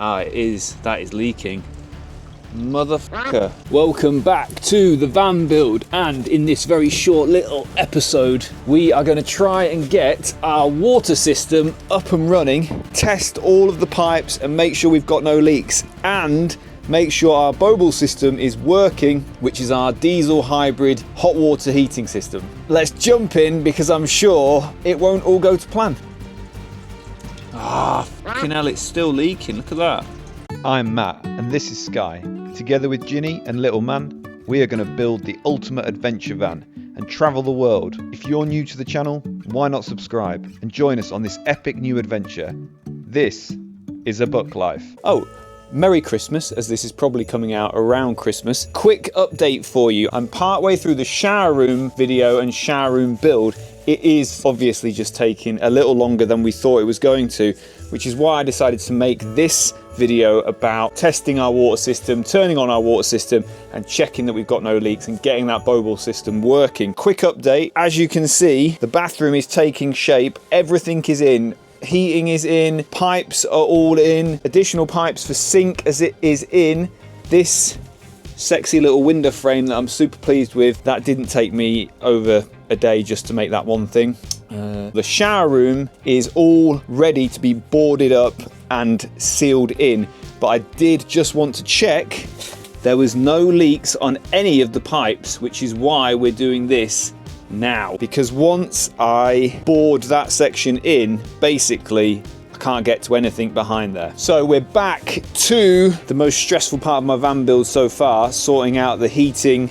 It is. That is leaking. Motherfucker. Welcome back to the van build, and in this very short little episode we are going to try and get our water system up and running, test all of the pipes and make sure we've got no leaks, and make sure our Bobil system is working, which is our diesel hybrid hot water heating system. Let's jump in because I'm sure it won't all go to plan. Fucking hell, it's still leaking, look at that. I'm Matt and this is Sky. Together with Ginny and Little Man, we are going to build the ultimate adventure van and travel the world. If you're new to the channel, why not subscribe and join us on this epic new adventure? This is a Buck Life. Oh, Merry Christmas, as this is probably coming out around Christmas. Quick update for you. I'm partway through the shower room video and shower room build. It is obviously just taking a little longer than we thought it was going to, which is why I decided to make this video about testing our water system, turning on our water system and checking that we've got no leaks and getting that Bobil system working. Quick update, as you can see, the bathroom is taking shape, everything is in. Heating is in, pipes are all in, additional pipes for sink as it is in. This sexy little window frame that I'm super pleased with, that didn't take me over a day just to make that one thing. The shower room is all ready to be boarded up and sealed in, but I did just want to check there was no leaks on any of the pipes, which is why we're doing this now, because once I board that section in, basically I can't get to anything behind there. So we're back to the most stressful part of my van build so far, sorting out the heating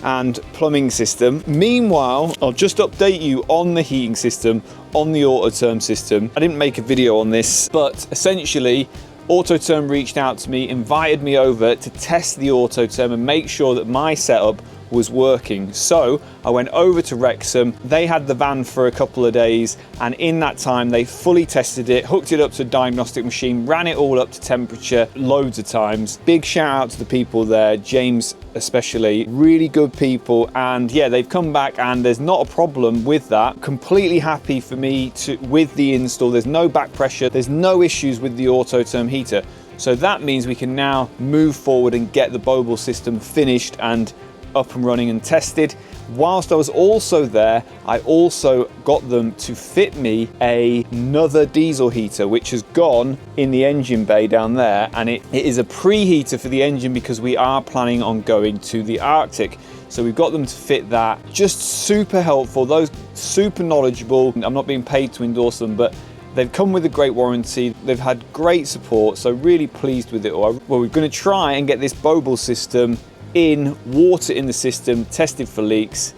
and plumbing system. Meanwhile, I'll just update you on the heating system, on the Autoterm system. I didn't make a video on this, but essentially Autoterm reached out to me, invited me over to test the Autoterm and make sure that my setup was working. So I went over to Wrexham, they had the van for a couple of days, and in that time they fully tested it, hooked it up to a diagnostic machine, ran it all up to temperature loads of times. Big shout out to the people there, James especially, really good people, and yeah, they've come back and there's not a problem with that. Completely happy for me with the install, there's no back pressure, there's no issues with the Autoterm heater. So that means we can now move forward and get the Bobil system finished and up and running and tested. Whilst I was also there, I also got them to fit me another diesel heater, which has gone in the engine bay down there, and it is a preheater for the engine because we are planning on going to the Arctic. So we've got them to fit that. Just super helpful, those super knowledgeable. I'm not being paid to endorse them, but they've come with a great warranty. They've had great support, so really pleased with it all. Well, we're going to try and get this Bobil system in, water in the system, tested for leaks.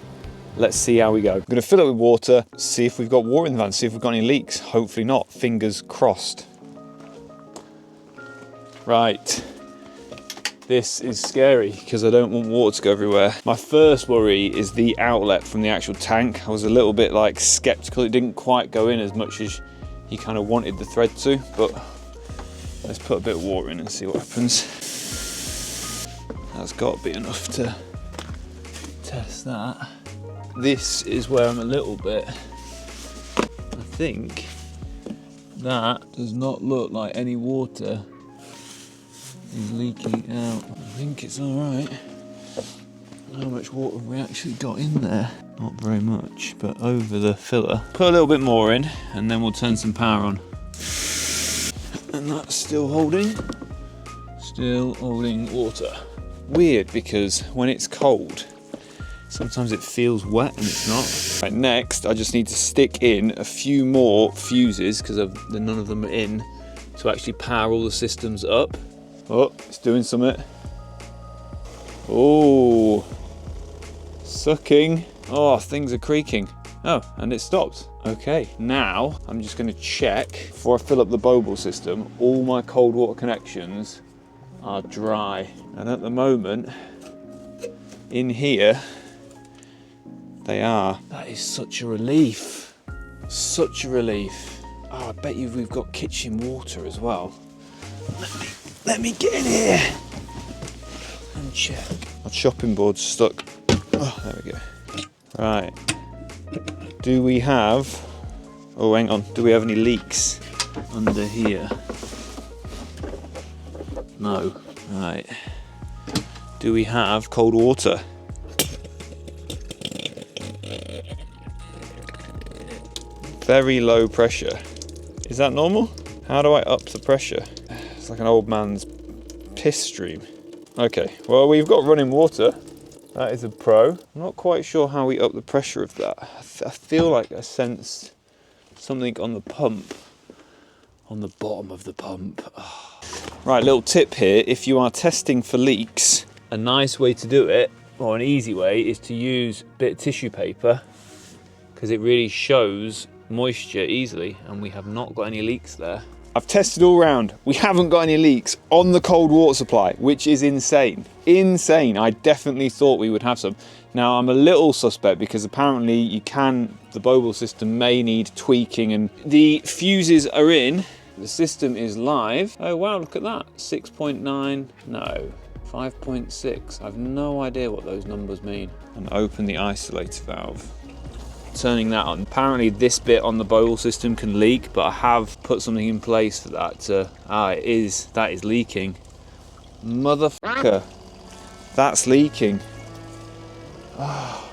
Let's see how we go. I'm going to fill it with water, see if we've got water in the van, see if we've got any leaks. Hopefully not, fingers crossed. Right, this is scary because I don't want water to go everywhere. My first worry is the outlet from the actual tank. I was a little bit like skeptical, it didn't quite go in as much as you kind of wanted the thread to, but let's put a bit of water in and see what happens. That's got to be enough to test that. This is where I'm a little bit, I think that does not look like any water is leaking out. I think it's all right. How much water have we actually got in there? Not very much, but over the filler. Put a little bit more in and then we'll turn some power on. And that's still holding water. Weird, because when it's cold sometimes it feels wet and it's not. Right, next I just need to stick in a few more fuses because none of them are in to actually power all the systems up. Oh, it's doing something. Oh, sucking. Oh, things are creaking. Oh, and it stopped. Okay, now I'm just going to check before I fill up the Bobil system, all my cold water connections are dry, and at the moment in here they are. That is such a relief, such a relief. Oh, I bet you we've got kitchen water as well. Let me get in here and check. My chopping board's stuck. Oh, there we go. Right, do we have, oh hang on, do we have any leaks under here? No. Right. Do we have cold water? Very low pressure. Is that normal? How do I up the pressure? It's like an old man's piss stream. Okay, well, we've got running water. That is a pro. I'm not quite sure how we up the pressure of that. I feel like I sensed something on the pump, on the bottom of the pump. Oh. Right, little tip here. If you are testing for leaks, a nice way to do it, or an easy way, is to use a bit of tissue paper, because it really shows moisture easily, and we have not got any leaks there. I've tested all round. We haven't got any leaks on the cold water supply, which is insane. Insane. I definitely thought we would have some. Now, I'm a little suspect because apparently the Bobil system may need tweaking, and the fuses are in. The system is live. Oh wow, look at that. 6.9, no, 5.6. I've no idea what those numbers mean. And open the isolator valve. Turning that on. Apparently this bit on the Bobil system can leak, but I have put something in place for that to, that is leaking. Motherfucker, that's leaking. Oh,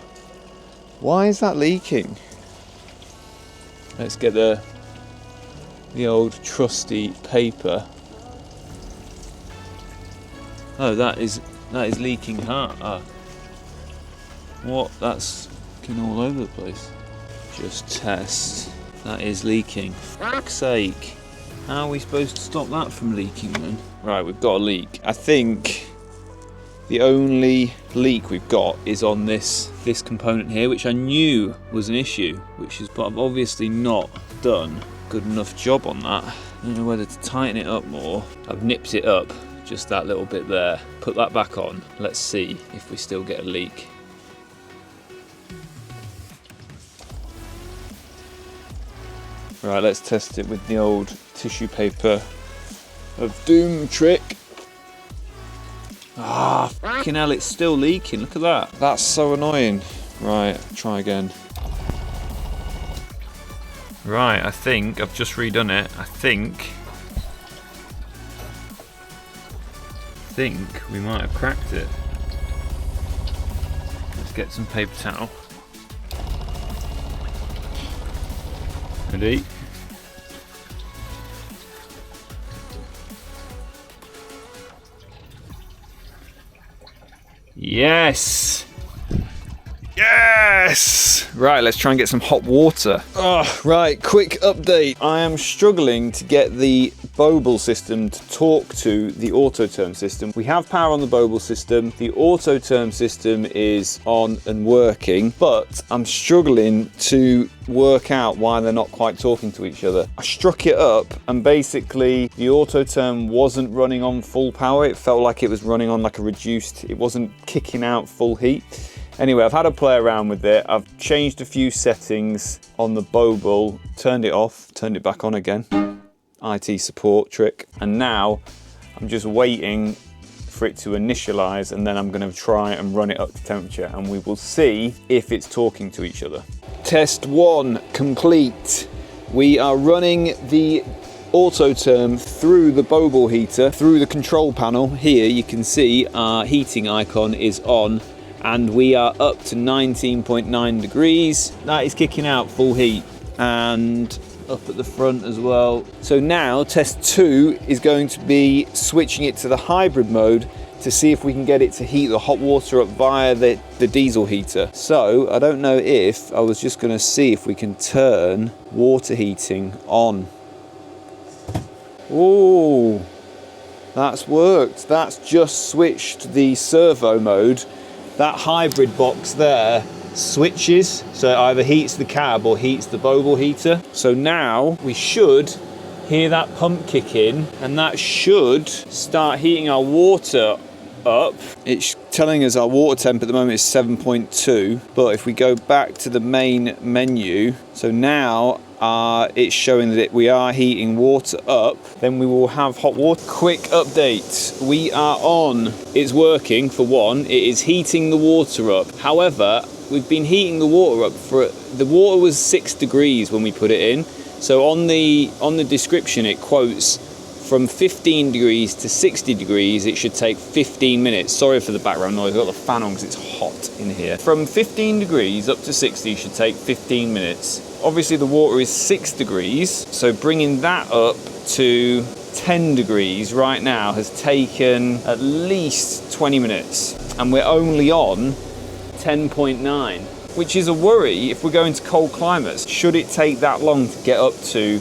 why is that leaking? Let's get the old trusty paper. Oh, that is leaking hard. What? That's all over the place. Just test. That is leaking. For fuck's sake. How are we supposed to stop that from leaking then? Right, we've got a leak. I think the only leak we've got is on this component here, which I knew was an issue, but I've obviously not done a good enough job on that. I don't know whether to tighten it up more. I've nipped it up, just that little bit there. Put that back on. Let's see if we still get a leak. Right, let's test it with the old tissue paper of doom trick. Ah, fucking hell, it's still leaking, look at that. That's so annoying. Right, try again. Right, I think I've just redone it. I think we might have cracked it. Let's get some paper towel. Ready? Yes! Yes! Right, let's try and get some hot water. Oh, right, quick update. I am struggling to get the Bobil system to talk to the Autoterm system. We have power on the Bobil system. The Autoterm system is on and working, but I'm struggling to work out why they're not quite talking to each other. I struck it up and basically the Autoterm wasn't running on full power. It felt like it was running on like a reduced, it wasn't kicking out full heat. Anyway, I've had a play around with it. I've changed a few settings on the Bobil, turned it off, turned it back on again. IT support trick. And now I'm just waiting for it to initialize, and then I'm going to try and run it up to temperature, and we will see if it's talking to each other. Test 1 complete. We are running the Autoterm through the Bobil heater, through the control panel. Here you can see our heating icon is on, and we are up to 19.9 degrees. That is kicking out full heat, and up at the front as well. So now test 2 is going to be switching it to the hybrid mode to see if we can get it to heat the hot water up via the diesel heater. So I don't know if, I was just going to see if we can turn water heating on. Oh, that's worked. That's just switched the servo mode. That hybrid box there switches, so it either heats the cab or heats the Bobil heater. So now we should hear that pump kick in, and that should start heating our water up. It's telling us our water temp at the moment is 7.2, but if we go back to the main menu, so now it's showing that we are heating water up, then we will have hot water. Quick update, we are on. It's working for one, it is heating the water up. However, we've been heating the water up the water was 6 degrees when we put it in. So on the description it quotes From 15 degrees to 60 degrees, it should take 15 minutes. Sorry for the background noise, I've got the fan on because it's hot in here. From 15 degrees up to 60 should take 15 minutes. Obviously the water is 6 degrees, so bringing that up to 10 degrees right now has taken at least 20 minutes. And we're only on 10.9, which is a worry if we're going to cold climates. Should it take that long to get up to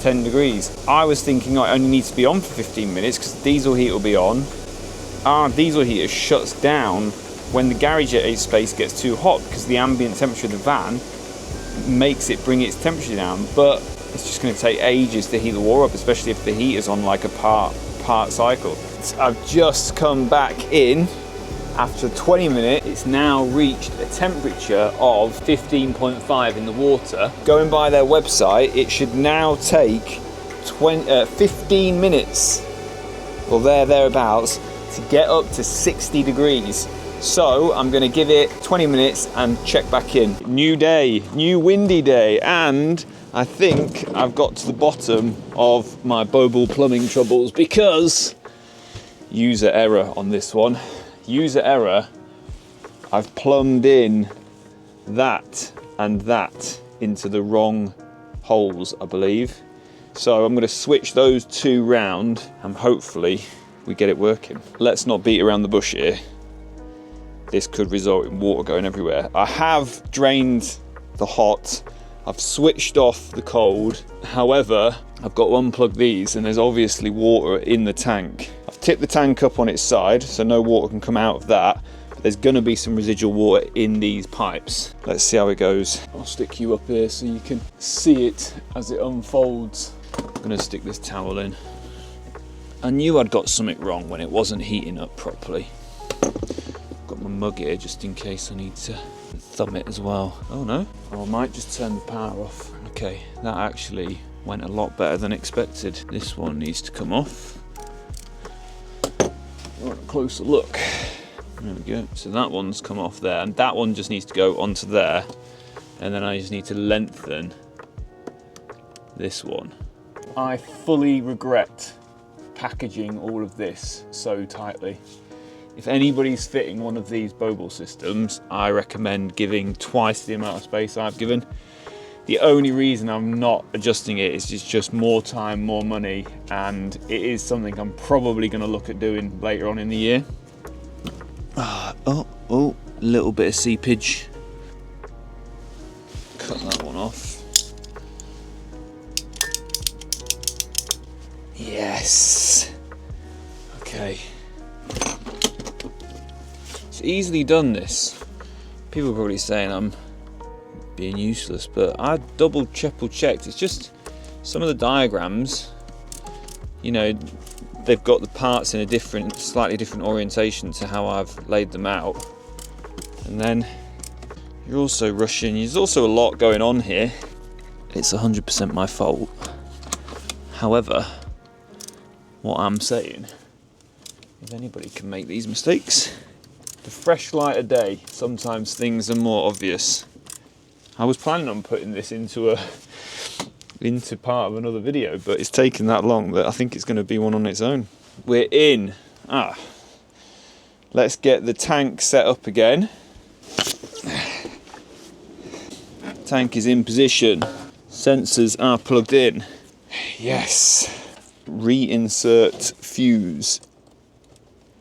10 degrees? I was thinking I only need to be on for 15 minutes because the diesel heat will be on. Our diesel heater shuts down when the garage space gets too hot because the ambient temperature of the van makes it bring its temperature down, but it's just going to take ages to heat the water up, especially if the heater's on like a part cycle. I've just come back in after 20 minutes. It's now reached a temperature of 15.5 in the water. Going by their website, it should now take 15 minutes or thereabouts to get up to 60 degrees. So I'm going to give it 20 minutes and check back in. New day, new windy day, and I think I've got to the bottom of my Bobil plumbing troubles because user error on this one. User error, I've plumbed in that and that into the wrong holes, I believe. So I'm going to switch those two round and hopefully we get it working. Let's not beat around the bush here. This could result in water going everywhere. I have drained the hot, I've switched off the cold. However, I've got to unplug these and there's obviously water in the tank. I've tipped the tank up on its side so no water can come out of that. But there's gonna be some residual water in these pipes. Let's see how it goes. I'll stick you up here so you can see it as it unfolds. I'm gonna stick this towel in. I knew I'd got something wrong when it wasn't heating up properly. Got my mug here just in case I need to thumb it as well. Oh no, I might just turn the power off. Okay, that actually went a lot better than expected. This one needs to come off. Want a closer look. There we go. So that one's come off there, and that one just needs to go onto there, and then I just need to lengthen this one. I fully regret packaging all of this so tightly. If anybody's fitting one of these Bobil systems, I recommend giving twice the amount of space I've given. The only reason I'm not adjusting it is just more time, more money, and it is something I'm probably going to look at doing later on in the year. Oh, little bit of seepage. Cut that one off. Yes. Okay. It's easily done, this. People are probably saying I'm being useless, but I double, triple checked. It's just some of the diagrams, you know, they've got the parts in a slightly different orientation to how I've laid them out. And then you're also rushing. There's also a lot going on here. It's 100% my fault. However, what I'm saying, if anybody can make these mistakes, the fresh light of day, sometimes things are more obvious. I was planning on putting this into part of another video, but it's taken that long that I think it's going to be one on its own. We're in. Let's get the tank set up again. Tank is in position. Sensors are plugged in. Yes. Reinsert fuse.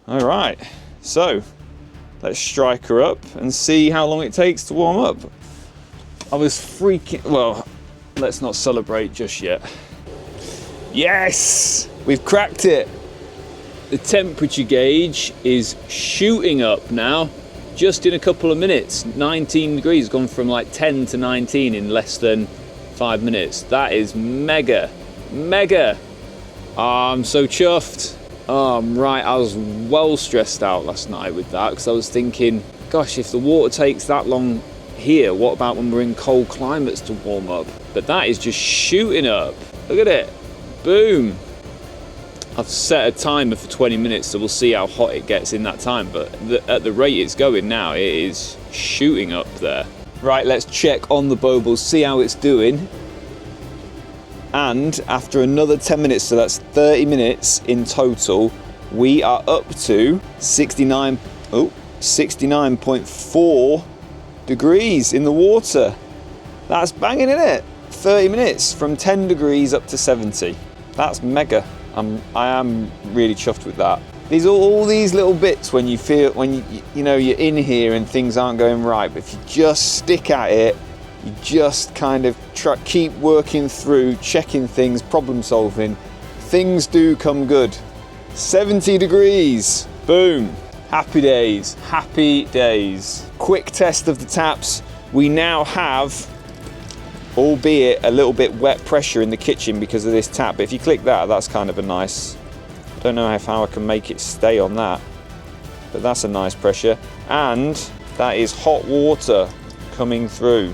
All right. So let's strike her up and see how long it takes to warm up. I was freaking, well, let's not celebrate just yet. Yes, we've cracked it. The temperature gauge is shooting up now, just in a couple of minutes. 19 degrees, gone from like 10 to 19 in less than 5 minutes. That is mega, mega. I'm so chuffed. Right, I was well stressed out last night with that because I was thinking, gosh, if the water takes that long here, what about when we're in cold climates to warm up? But that is just shooting up. Look at it. Boom. I've set a timer for 20 minutes, so we'll see how hot it gets in that time. But at the rate it's going now, it is shooting up there. Right, let's check on the Bobil, see how it's doing. And after another 10 minutes, so that's 30 minutes in total, we are up to 69.4 degrees in the water. That's banging, isn't it? 30 minutes from 10 degrees up to 70. That's mega. I am really chuffed with that. These are all these little bits when you feel, when you know you're in here and things aren't going right, but if you just stick at it, you just kind of keep working through, checking things, problem solving, things do come good. 70 degrees, boom. Happy days, happy days. Quick test of the taps. We now have, albeit a little bit wet pressure in the kitchen because of this tap, but if you click that, that's kind of a nice, I don't know how I can make it stay on that, but that's a nice pressure. And that is hot water coming through.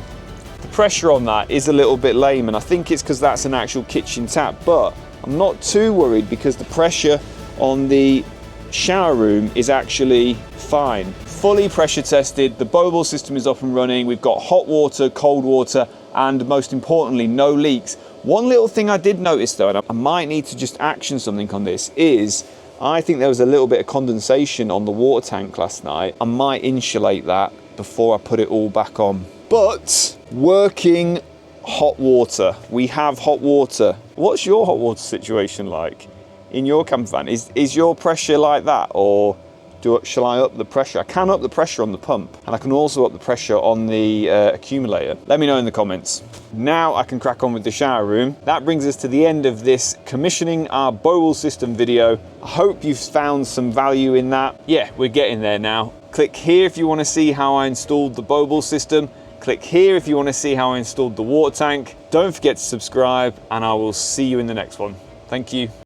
The pressure on that is a little bit lame, and I think it's because that's an actual kitchen tap, but I'm not too worried because the pressure on the shower room is actually fine. Fully pressure tested, the Bobil system is up and running. We've got hot water, cold water, and most importantly, no leaks. One little thing I did notice though, and I might need to just action something on this, is I think there was a little bit of condensation on the water tank last night. I might insulate that before I put it all back on. But working hot water, we have hot water. What's your hot water situation like in your camper van? Is your pressure like that, or shall I up the pressure? I can up the pressure on the pump, and I can also up the pressure on the accumulator. Let me know in the comments. Now I can crack on with the shower room. That brings us to the end of this commissioning our Bobil system video. I hope you've found some value in that. Yeah, we're getting there now. Click here if you want to see how I installed the Bobil system. Click here if you want to see how I installed the water tank. Don't forget to subscribe, and I will see you in the next one. Thank you.